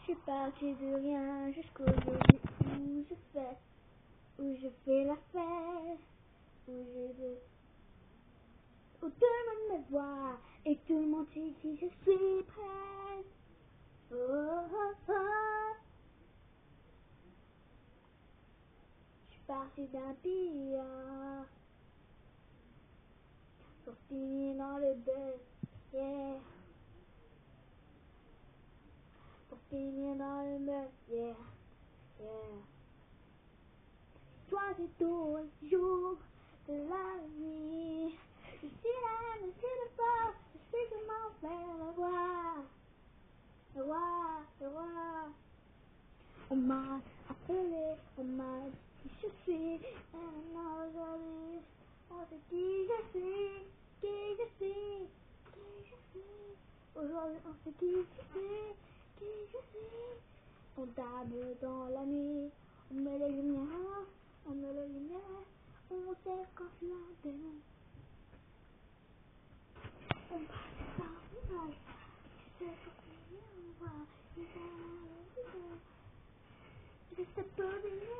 suis parti de rien jusqu'au jour où je fais la fête, où tout le monde me voit et tout le monde sait que je suis prête. Oh, oh, oh. Je suis parti d'un billard pour finir dans le bus, yeah. Pour finir dans le bus, yeah, yeah. Toi c'est tout le jour de la nuit. Je suis là, je suis le fort, je sais comment faire le roi, le roi, le roi. On m'a appelé, on m'a dit je suis, et aujourd'hui, on sait qui je suis, qui je suis, qui je suis. Aujourd'hui, on sait qui je suis, qui je suis. On table dans la nuit, on met les lumières, on met les lumières, on sait quand tu as de nous. On passe par l'image, tu sais ce qu'on voit, je sais pas bien.